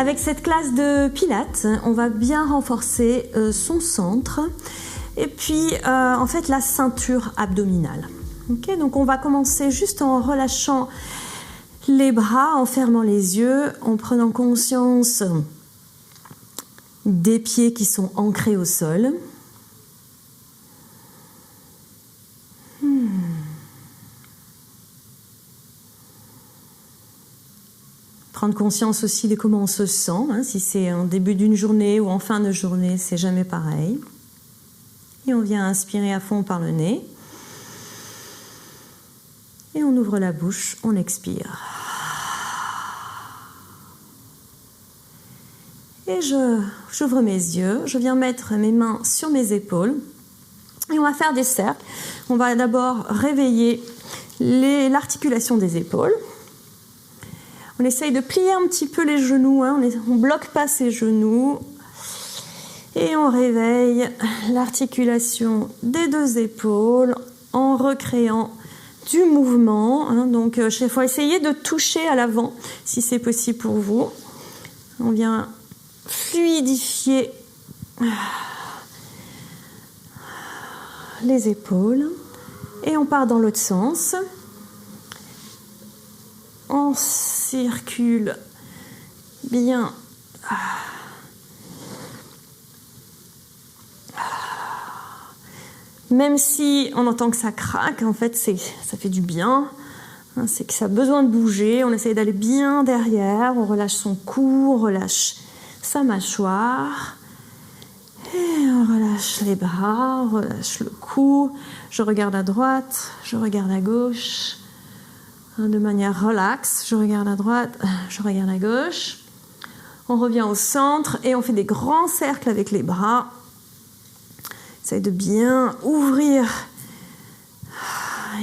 Avec cette classe de pilates, on va bien renforcer son centre et puis en fait la ceinture abdominale. Okay, donc on va commencer juste en relâchant les bras, en fermant les yeux, en prenant conscience des pieds qui sont ancrés au sol. Prendre conscience aussi de comment on se sent, hein, si c'est en début d'une journée ou en fin de journée, c'est jamais pareil. Et on vient inspirer à fond par le nez. Et on ouvre la bouche, on expire. Et j'ouvre mes yeux, je viens mettre mes mains sur mes épaules. Et on va faire des cercles. On va d'abord réveiller l'articulation des épaules. On essaye de plier un petit peu les genoux, hein. On ne bloque pas ses genoux. Et on réveille l'articulation des deux épaules en recréant du mouvement. Hein. Donc, il faut essayer de toucher à l'avant, si c'est possible pour vous. On vient fluidifier les épaules. Et on part dans l'autre sens. On circule bien. Même si on entend que ça craque, en fait, ça fait du bien. C'est que ça a besoin de bouger. On essaye d'aller bien derrière. On relâche son cou, on relâche sa mâchoire. Et on relâche les bras, on relâche le cou. Je regarde à droite, je regarde à gauche. De manière relaxe, je regarde à droite, je regarde à gauche. On revient au centre et on fait des grands cercles avec les bras. Essaye de bien ouvrir.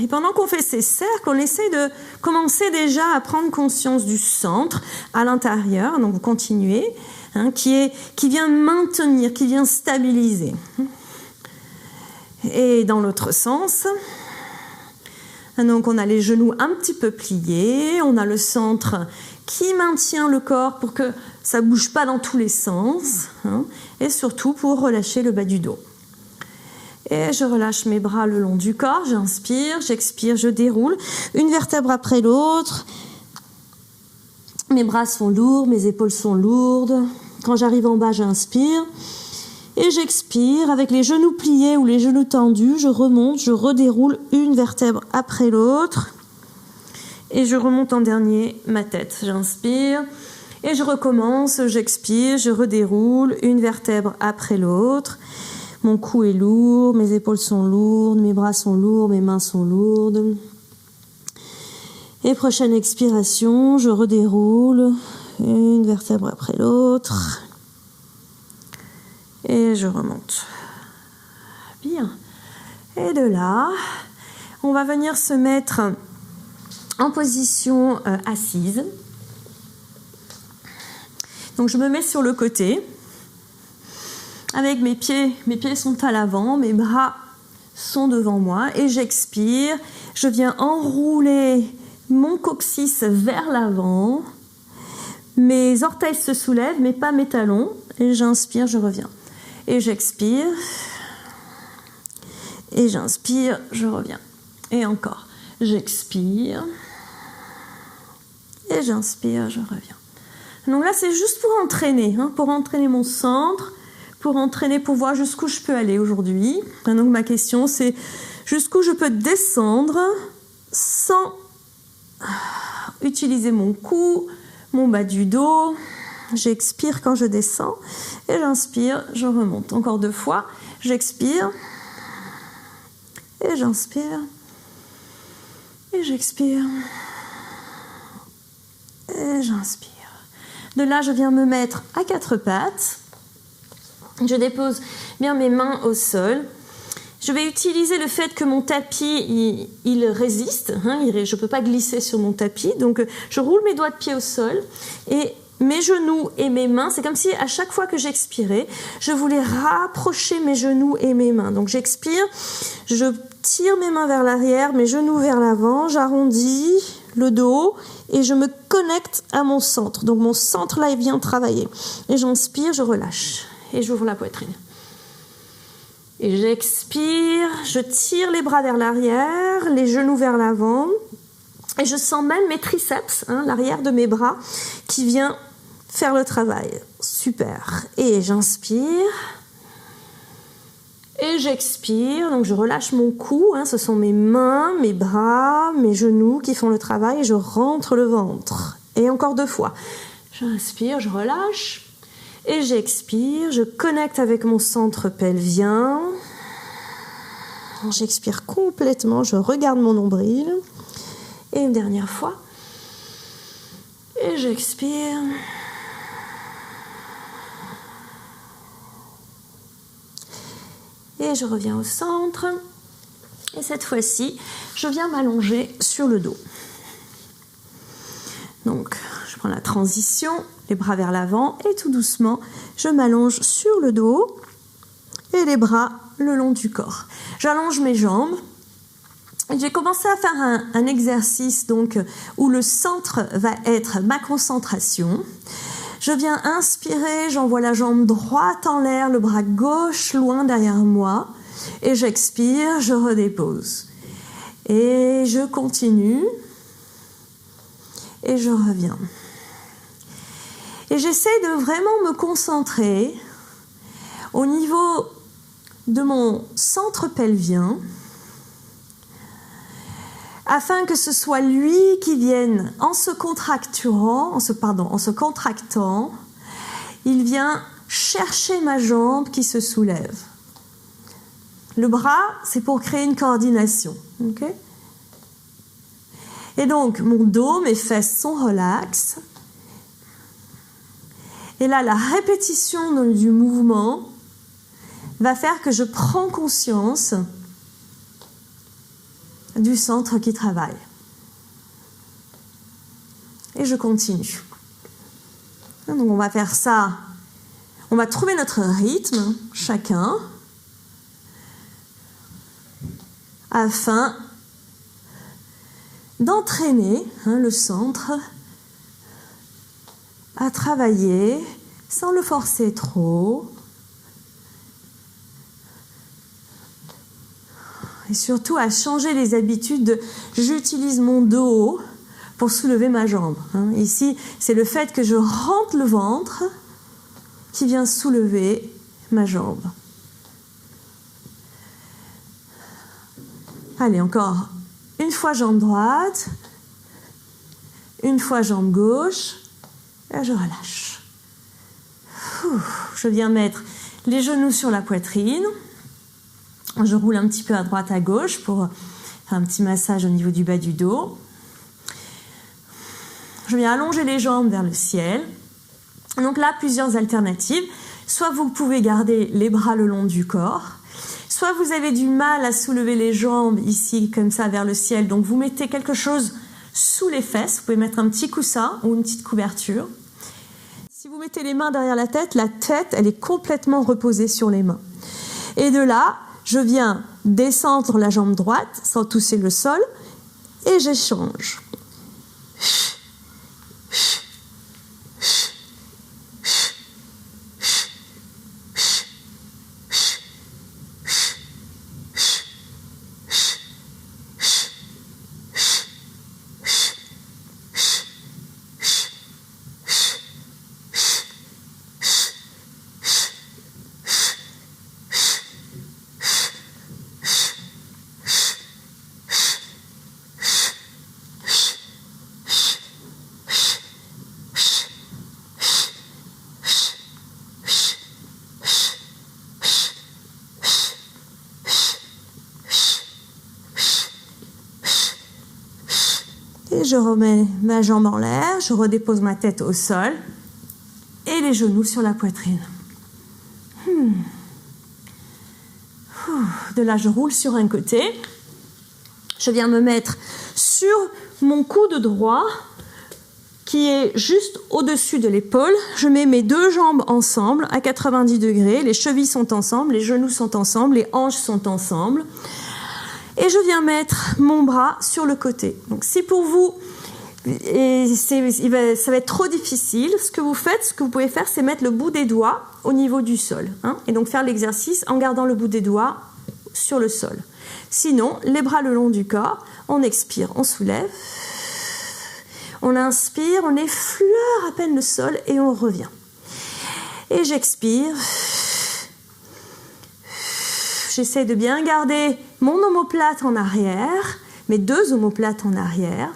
Et pendant qu'on fait ces cercles, on essaye de commencer déjà à prendre conscience du centre à l'intérieur. Donc vous continuez, hein, qui vient maintenir, qui vient stabiliser. Et dans l'autre sens. Donc on a les genoux un petit peu pliés, on a le centre qui maintient le corps pour que ça ne bouge pas dans tous les sens, hein, et surtout pour relâcher le bas du dos. Et je relâche mes bras le long du corps, j'inspire, j'expire, je déroule, une vertèbre après l'autre. Mes bras sont lourds, mes épaules sont lourdes. Quand j'arrive en bas, j'inspire. Et j'expire, avec les genoux pliés ou les genoux tendus, je remonte, je redéroule une vertèbre après l'autre. Et je remonte en dernier ma tête. J'inspire et je recommence, j'expire, je redéroule une vertèbre après l'autre. Mon cou est lourd, mes épaules sont lourdes, mes bras sont lourds, mes mains sont lourdes. Et prochaine expiration, je redéroule une vertèbre après l'autre. Et je remonte. Bien. Et de là, on va venir se mettre en position assise. Donc je me mets sur le côté. Avec mes pieds sont à l'avant, mes bras sont devant moi. Et j'expire. Je viens enrouler mon coccyx vers l'avant. Mes orteils se soulèvent, mais pas mes talons. Et j'inspire, je reviens. Et j'expire, et j'inspire, je reviens. Et encore, j'expire, et j'inspire, je reviens. Donc là, c'est juste pour entraîner, hein, pour entraîner mon centre, pour voir jusqu'où je peux aller aujourd'hui. Donc ma question, c'est jusqu'où je peux descendre sans utiliser mon cou, mon bas du dos. J'expire quand je descends et j'inspire, je remonte. Encore 2 fois, j'expire et j'inspire et j'expire et j'inspire. De là, je viens me mettre à 4 pattes. Je dépose bien mes mains au sol. Je vais utiliser le fait que mon tapis, il résiste. Hein, je ne peux pas glisser sur mon tapis. Donc, je roule mes doigts de pied au sol et mes genoux et mes mains, c'est comme si à chaque fois que j'expirais, je voulais rapprocher mes genoux et mes mains. Donc j'expire, je tire mes mains vers l'arrière, mes genoux vers l'avant, j'arrondis le dos et je me connecte à mon centre. Donc mon centre là, il vient travailler. Et j'inspire, je relâche et j'ouvre la poitrine. Et j'expire, je tire les bras vers l'arrière, les genoux vers l'avant. Et je sens même mes triceps, l'arrière de mes bras, qui vient faire le travail. Super. Et j'inspire. Et j'expire. Donc je relâche mon cou. Ce sont mes mains, mes bras, mes genoux qui font le travail. Et je rentre le ventre. Et encore 2 fois. J'inspire, je relâche. Et j'expire. Je connecte avec mon centre pelvien. J'expire complètement. Je regarde mon nombril. Et une dernière fois. Et j'expire. Et je reviens au centre. Et cette fois-ci, je viens m'allonger sur le dos. Donc, je prends la transition, les bras vers l'avant. Et tout doucement, je m'allonge sur le dos. Et les bras le long du corps. J'allonge mes jambes. J'ai commencé à faire un exercice donc, où le centre va être ma concentration. Je viens inspirer, j'envoie la jambe droite en l'air, le bras gauche loin derrière moi. Et j'expire, je redépose. Et je continue. Et je reviens. Et j'essaie de vraiment me concentrer au niveau de mon centre pelvien, afin que ce soit lui qui vienne en se contractant, il vient chercher ma jambe qui se soulève. Le bras, c'est pour créer une coordination. Okay? Et donc, mon dos, mes fesses sont relaxes. Et là, la répétition du mouvement va faire que je prends conscience du centre qui travaille. Et je continue. Donc on va faire ça. On va trouver notre rythme, chacun, afin d'entraîner le centre à travailler sans le forcer trop. Et surtout à changer les habitudes de j'utilise mon dos pour soulever ma jambe. Ici, c'est le fait que je rentre le ventre qui vient soulever ma jambe. Allez, encore une fois jambe droite, une fois jambe gauche, et je relâche. Je viens mettre les genoux sur la poitrine. Je roule un petit peu à droite, à gauche pour faire un petit massage au niveau du bas du dos. Je viens allonger les jambes vers le ciel. Donc là, plusieurs alternatives. Soit vous pouvez garder les bras le long du corps, soit vous avez du mal à soulever les jambes ici, comme ça, vers le ciel. Donc vous mettez quelque chose sous les fesses. Vous pouvez mettre un petit coussin ou une petite couverture. Si vous mettez les mains derrière la tête, elle est complètement reposée sur les mains. Et de là, je viens descendre la jambe droite sans toucher le sol et j'échange. Et je remets ma jambe en l'air, je redépose ma tête au sol et les genoux sur la poitrine. De là, je roule sur un côté. Je viens me mettre sur mon coude droit qui est juste au-dessus de l'épaule. Je mets mes 2 jambes ensemble à 90 degrés. Les chevilles sont ensemble, les genoux sont ensemble, les hanches sont ensemble. Et je viens mettre mon bras sur le côté. Donc si pour vous, Et ça va être trop difficile. Ce que vous pouvez faire, c'est mettre le bout des doigts au niveau du sol. Hein, et donc faire l'exercice en gardant le bout des doigts sur le sol. Sinon, les bras le long du corps, on expire, on soulève. On inspire, on effleure à peine le sol et on revient. Et j'expire. J'essaie de bien garder mon omoplate en arrière, mes 2 omoplates en arrière.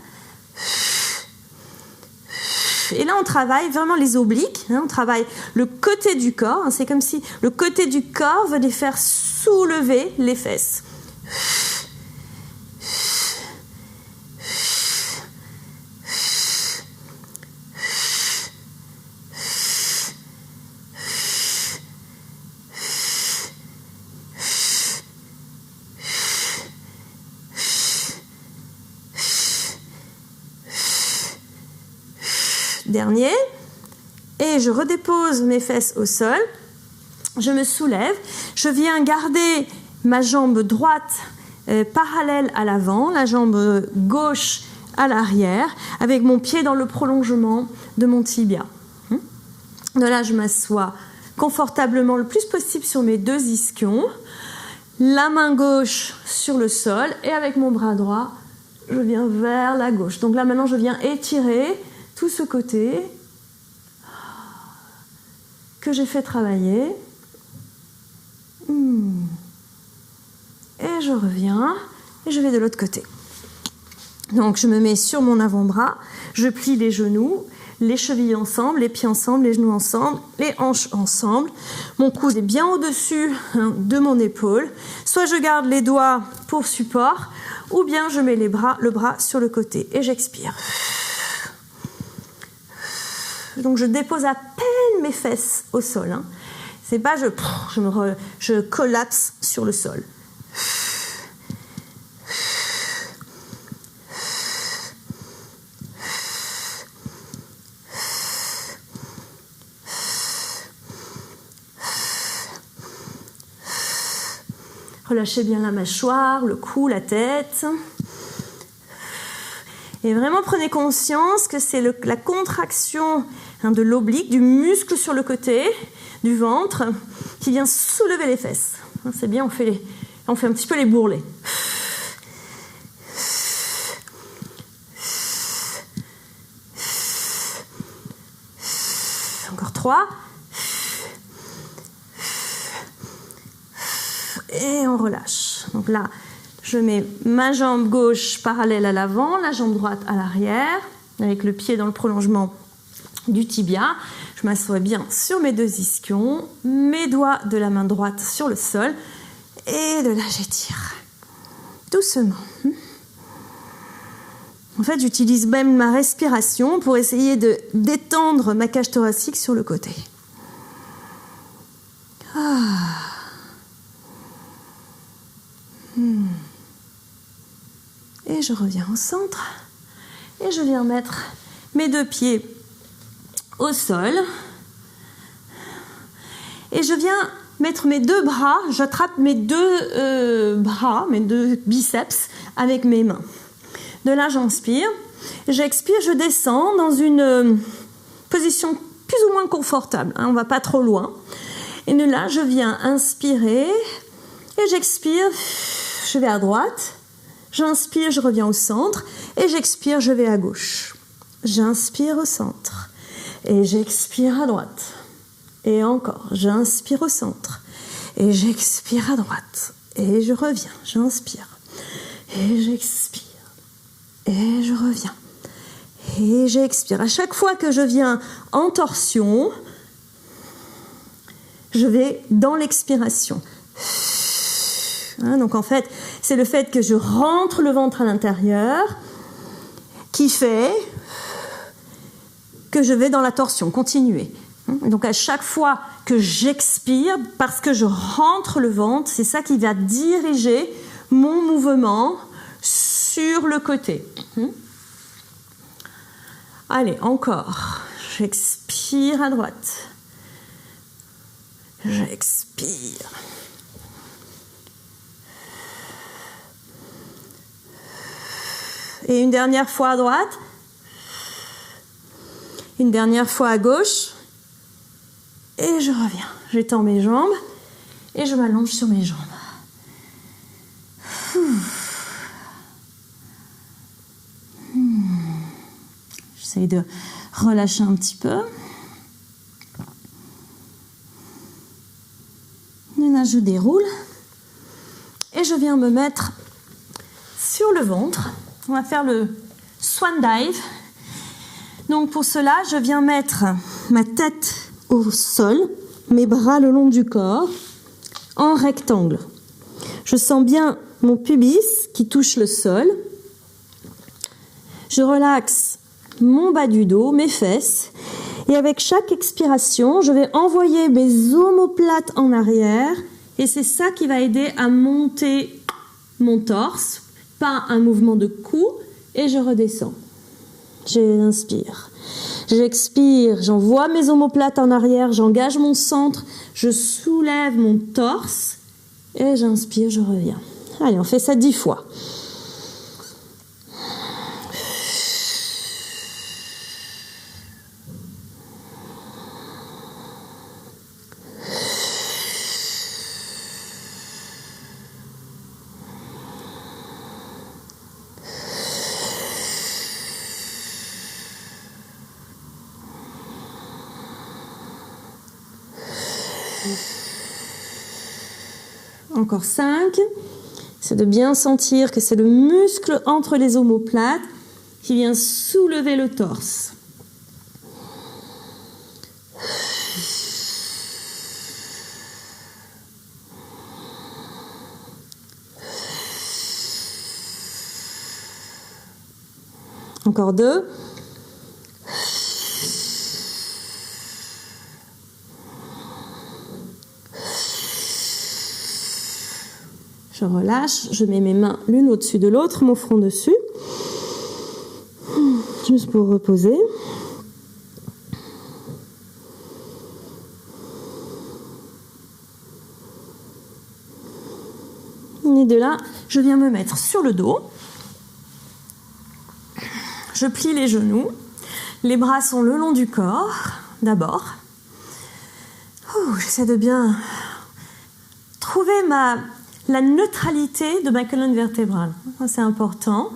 Et là, on travaille vraiment les obliques. Hein, on travaille le côté du corps. Hein, c'est comme si le côté du corps venait faire soulever les fesses. Dernier, et je redépose mes fesses au sol, je me soulève, je viens garder ma jambe droite parallèle à l'avant, la jambe gauche à l'arrière, avec mon pied dans le prolongement de mon tibia. De là, je m'assois confortablement le plus possible sur mes 2 ischions, la main gauche sur le sol, et avec mon bras droit, je viens vers la gauche. Donc là, maintenant, je viens étirer tout ce côté que j'ai fait travailler. Et je reviens et je vais de l'autre côté. Donc je me mets sur mon avant-bras, je plie les genoux, les chevilles ensemble, les pieds ensemble, les genoux ensemble, les hanches ensemble. Mon coude est bien au-dessus de mon épaule. Soit je garde les doigts pour support, ou bien je mets le bras sur le côté et j'expire. Donc je dépose à peine mes fesses au sol. Hein. C'est pas je collapse sur le sol. Relâchez bien la mâchoire, le cou, la tête. Et vraiment prenez conscience que c'est la contraction de l'oblique, du muscle sur le côté du ventre qui vient soulever les fesses. C'est bien, on fait un petit peu les bourrelets. Encore 3. Et on relâche. Donc là, je mets ma jambe gauche parallèle à l'avant, la jambe droite à l'arrière, avec le pied dans le prolongement du tibia. Je m'assois bien sur mes 2 ischions, mes doigts de la main droite sur le sol, et de là j'étire. Doucement. En fait, j'utilise même ma respiration pour essayer de détendre ma cage thoracique sur le côté. Et je reviens au centre et je viens mettre mes 2 pieds au sol et je viens mettre mes 2 bras, j'attrape mes 2 bras, mes 2 biceps avec mes mains. De là j'inspire, j'expire, je descends dans une position plus ou moins confortable, hein, on ne va pas trop loin. Et de là je viens inspirer et j'expire, je vais à droite. J'inspire, je reviens au centre, et j'expire, je vais à gauche. J'inspire au centre, et j'expire à droite. Et encore, j'inspire au centre, et j'expire à droite. Et je reviens, j'inspire, et j'expire, et je reviens, et j'expire. À chaque fois que je viens en torsion, je vais dans l'expiration. Donc en fait, c'est le fait que je rentre le ventre à l'intérieur qui fait que je vais dans la torsion, continuer. Donc à chaque fois que j'expire, parce que je rentre le ventre, c'est ça qui va diriger mon mouvement sur le côté. Allez, encore. J'expire à droite. J'expire. Et une dernière fois à droite. Une dernière fois à gauche. Et je reviens. J'étends mes jambes et je m'allonge sur mes jambes. J'essaye de relâcher un petit peu. Là, je déroule. Et je viens me mettre sur le ventre. On va faire le swan dive. Donc pour cela, je viens mettre ma tête au sol, mes bras le long du corps, en rectangle. Je sens bien mon pubis qui touche le sol. Je relaxe mon bas du dos, mes fesses. Et avec chaque expiration, je vais envoyer mes omoplates en arrière. Et c'est ça qui va aider à monter mon torse. Pas un mouvement de cou. Et je redescends. J'inspire. J'expire. J'envoie mes omoplates en arrière. J'engage mon centre. Je soulève mon torse. Et j'inspire, je reviens. Allez, on fait ça 10 fois. Encore 5. C'est de bien sentir que c'est le muscle entre les omoplates qui vient soulever le torse. Encore 2. Je relâche, je mets mes mains l'une au-dessus de l'autre, mon front dessus. Juste pour reposer. Et de là, je viens me mettre sur le dos. Je plie les genoux. Les bras sont le long du corps, d'abord. J'essaie de bien trouver la neutralité de ma colonne vertébrale. C'est important.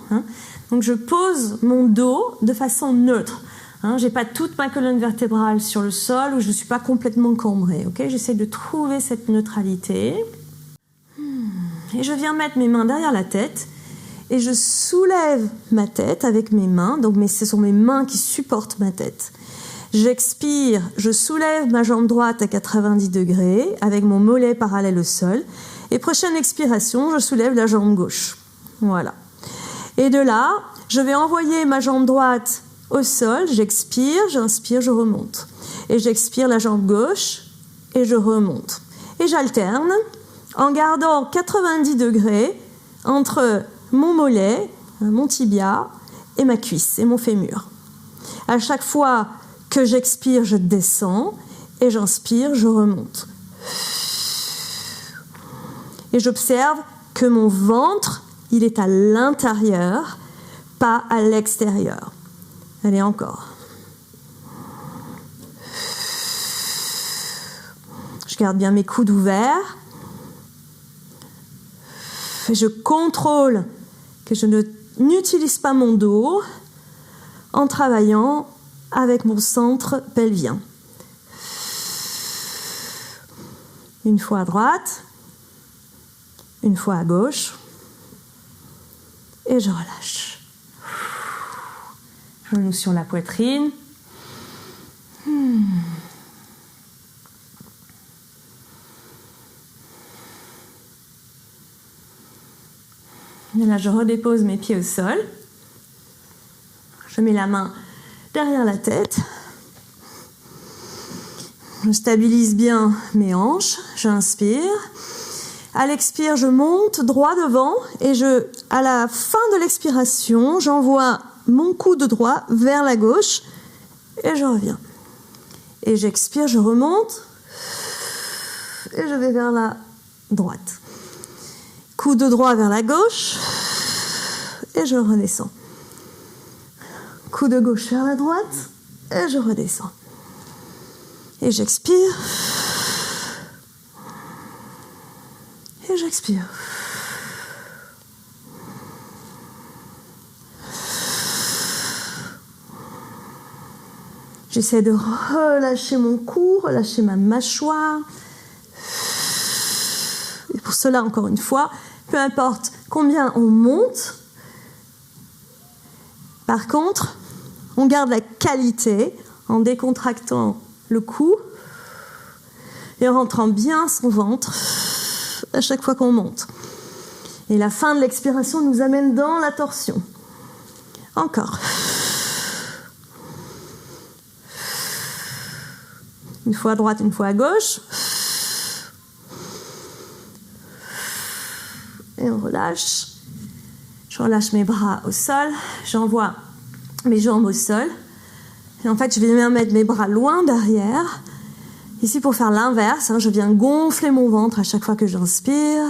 Donc je pose mon dos de façon neutre. Je n'ai pas toute ma colonne vertébrale sur le sol ou je ne suis pas complètement cambrée. J'essaie de trouver cette neutralité. Et je viens mettre mes mains derrière la tête et je soulève ma tête avec mes mains. Donc ce sont mes mains qui supportent ma tête. J'expire, je soulève ma jambe droite à 90 degrés avec mon mollet parallèle au sol. Et prochaine expiration, je soulève la jambe gauche. Voilà. Et de là, je vais envoyer ma jambe droite au sol. J'expire, j'inspire, je remonte. Et j'expire la jambe gauche et je remonte. Et j'alterne en gardant 90 degrés entre mon mollet, mon tibia et ma cuisse et mon fémur. À chaque fois que j'expire, je descends et j'inspire, je remonte. Et j'observe que mon ventre, il est à l'intérieur, pas à l'extérieur. Allez, encore. Je garde bien mes coudes ouverts. Et je contrôle que je n'utilise pas mon dos en travaillant avec mon centre pelvien. Une fois à droite. Une fois à gauche, et je relâche. Genoux sur la poitrine. Et là, je redépose mes pieds au sol. Je mets la main derrière la tête. Je stabilise bien mes hanches. J'inspire. À l'expire, je monte droit devant et à la fin de l'expiration, j'envoie mon coude droit vers la gauche et je reviens. Et j'expire, je remonte et je vais vers la droite. Coude droit vers la gauche et je redescends. Coude gauche vers la droite et je redescends. Et j'expire. Et j'expire. J'essaie de relâcher mon cou, relâcher ma mâchoire. Et pour cela, encore une fois, peu importe combien on monte, par contre, on garde la qualité en décontractant le cou et en rentrant bien son ventre à chaque fois qu'on monte. Et la fin de l'expiration nous amène dans la torsion. Encore. Une fois à droite, une fois à gauche. Et on relâche. Je relâche mes bras au sol. J'envoie mes jambes au sol. Et en fait, je vais même mettre mes bras loin derrière. Ici, pour faire l'inverse, je viens gonfler mon ventre à chaque fois que j'inspire.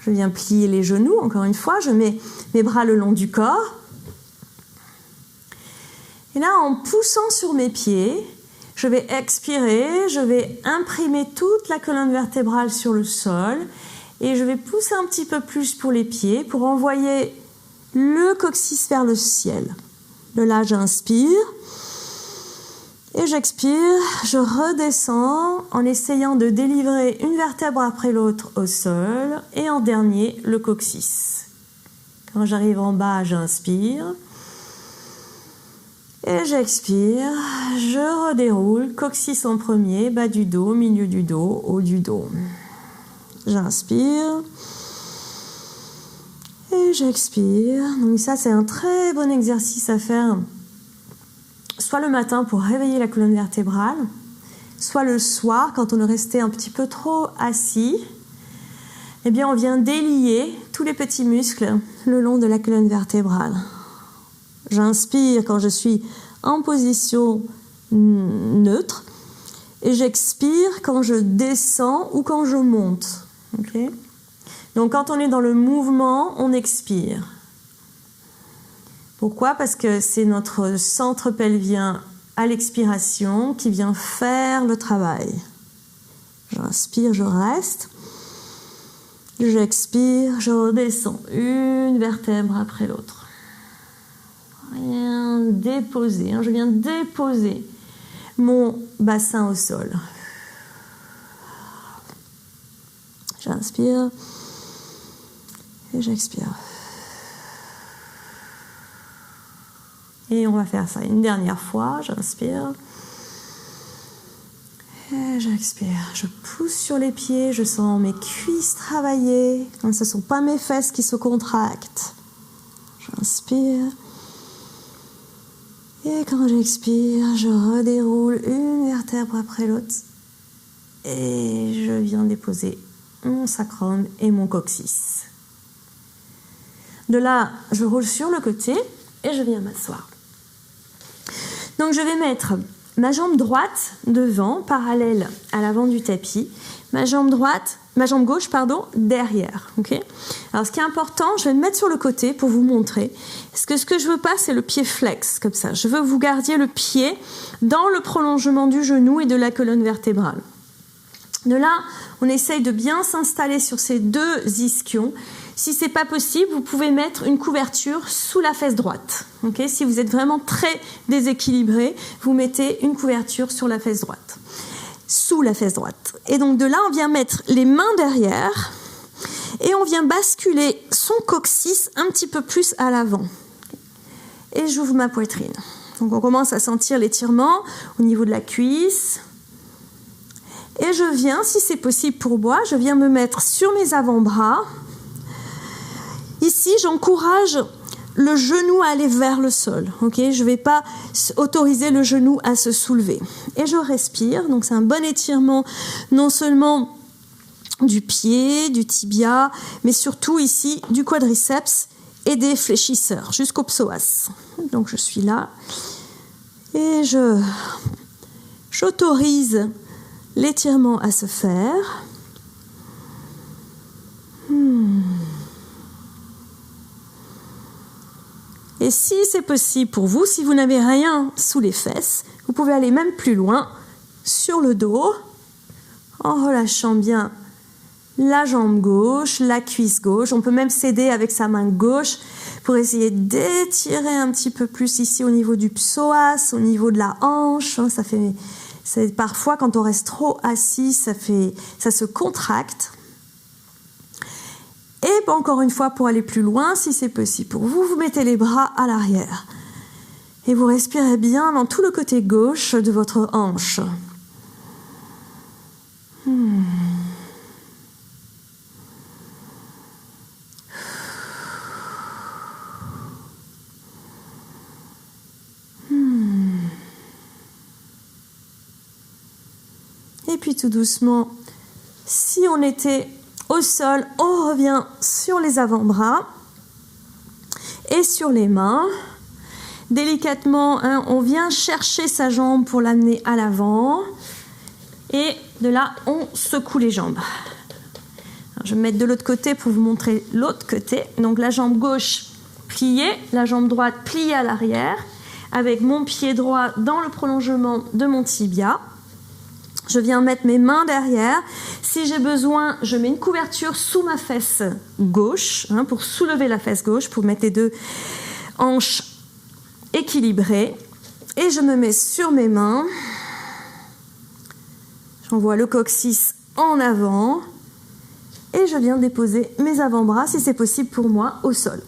Je viens plier les genoux, encore une fois. Je mets mes bras le long du corps. Et là, en poussant sur mes pieds, je vais expirer, je vais imprimer toute la colonne vertébrale sur le sol et je vais pousser un petit peu plus pour les pieds pour envoyer le coccyx vers le ciel. De là, j'inspire et j'expire, je redescends en essayant de délivrer une vertèbre après l'autre au sol et en dernier, le coccyx. Quand j'arrive en bas, j'inspire. Et j'expire, je redéroule, coccyx en premier, bas du dos, milieu du dos, haut du dos. J'inspire et j'expire. Donc ça, c'est un très bon exercice à faire, soit le matin pour réveiller la colonne vertébrale, soit le soir quand on est resté un petit peu trop assis. Eh bien, on vient délier tous les petits muscles le long de la colonne vertébrale. J'inspire quand je suis en position neutre et j'expire quand je descends ou quand je monte. Okay ? Donc quand on est dans le mouvement, on expire. Pourquoi ? Parce que c'est notre centre pelvien à l'expiration qui vient faire le travail. J'inspire, je reste. J'expire, je redescends une vertèbre après l'autre. Rien déposer, je viens déposer mon bassin au sol. J'inspire et j'expire. Et on va faire ça une dernière fois. J'inspire et j'expire. Je pousse sur les pieds, je sens mes cuisses travailler. Ce ne sont pas mes fesses qui se contractent. J'inspire. Et quand j'expire, je redéroule une vertèbre après l'autre. Et je viens déposer mon sacrum et mon coccyx. De là, je roule sur le côté et je viens m'asseoir. Donc je vais mettre ma jambe droite devant, parallèle à l'avant du tapis. Ma jambe gauche, derrière. Okay ? Alors ce qui est important, je vais me mettre sur le côté pour vous montrer. Parce que ce que je veux pas, c'est le pied flex, comme ça. Je veux que vous gardiez le pied dans le prolongement du genou et de la colonne vertébrale. De là, on essaye de bien s'installer sur ces deux ischions. Si c'est pas possible, vous pouvez mettre une couverture sous la fesse droite. Okay ? Si vous êtes vraiment très déséquilibré, vous mettez une couverture sur la fesse droite. Sous la fesse droite. Et donc de là, on vient mettre les mains derrière et on vient basculer son coccyx un petit peu plus à l'avant. Et j'ouvre ma poitrine. Donc on commence à sentir l'étirement au niveau de la cuisse. Et je viens, si c'est possible pour moi, je viens me mettre sur mes avant-bras. Ici, j'encourage le genou à aller vers le sol. Okay ? Je ne vais pas autoriser le genou à se soulever. Et je respire. Donc c'est un bon étirement, non seulement du pied, du tibia, mais surtout ici du quadriceps et des fléchisseurs jusqu'au psoas. Donc je suis là et j'autorise l'étirement à se faire. Et si c'est possible pour vous, si vous n'avez rien sous les fesses, vous pouvez aller même plus loin sur le dos en relâchant bien la jambe gauche, la cuisse gauche. On peut même s'aider avec sa main gauche pour essayer d'étirer un petit peu plus ici au niveau du psoas, au niveau de la hanche. Parfois, quand on reste trop assis, ça se contracte. Et encore une fois, pour aller plus loin, si c'est possible pour vous, vous mettez les bras à l'arrière. Et vous respirez bien dans tout le côté gauche de votre hanche. Et puis tout doucement, si on était au sol, on revient sur les avant-bras et sur les mains. Délicatement, on vient chercher sa jambe pour l'amener à l'avant. Et de là, on secoue les jambes. Alors, je vais me mettre de l'autre côté pour vous montrer l'autre côté. Donc la jambe gauche pliée, la jambe droite pliée à l'arrière, avec mon pied droit dans le prolongement de mon tibia. Je viens mettre mes mains derrière. Si j'ai besoin, je mets une couverture sous ma fesse gauche, pour soulever la fesse gauche, pour mettre les deux hanches équilibrées. Et je me mets sur mes mains. J'envoie le coccyx en avant. Et je viens déposer mes avant-bras, si c'est possible pour moi, au sol.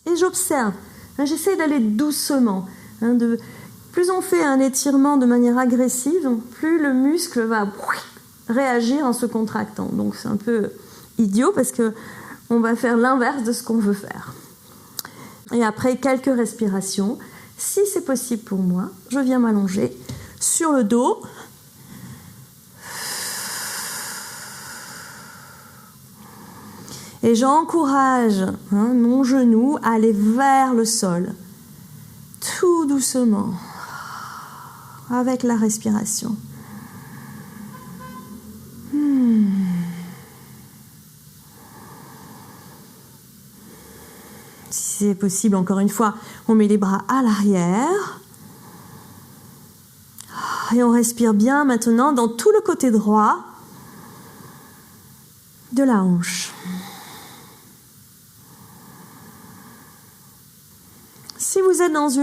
Et j'observe. J'essaie d'aller doucement. Plus on fait un étirement de manière agressive, plus le muscle va réagir en se contractant. Donc c'est un peu idiot parce qu'on va faire l'inverse de ce qu'on veut faire. Et après quelques respirations, si c'est possible pour moi, je viens m'allonger sur le dos. Et j'encourage mon genou à aller vers le sol, tout doucement. Avec la respiration. Si c'est possible, encore une fois, on met les bras à l'arrière. Et on respire bien maintenant dans tout le côté droit de la hanche. Si vous êtes dans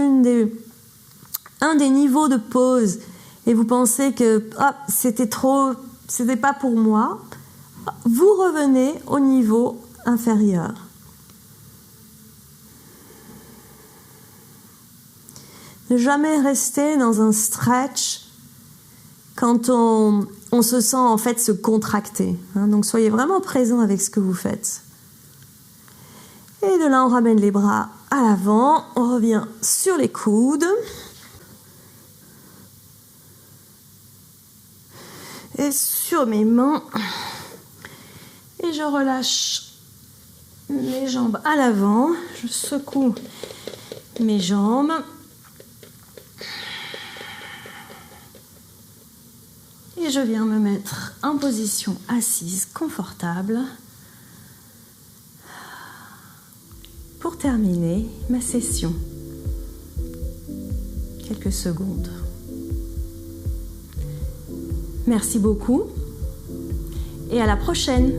un des niveaux de pause et vous pensez que c'était pas pour moi, vous revenez au niveau inférieur. Ne jamais rester dans un stretch quand on se sent en fait se contracter. Donc soyez vraiment présent avec ce que vous faites. Et de là, on ramène les bras à l'avant, on revient sur les coudes. Et sur mes mains, et je relâche mes jambes à l'avant, je secoue mes jambes, et je viens me mettre en position assise confortable pour terminer ma session. Quelques secondes. Merci beaucoup et à la prochaine.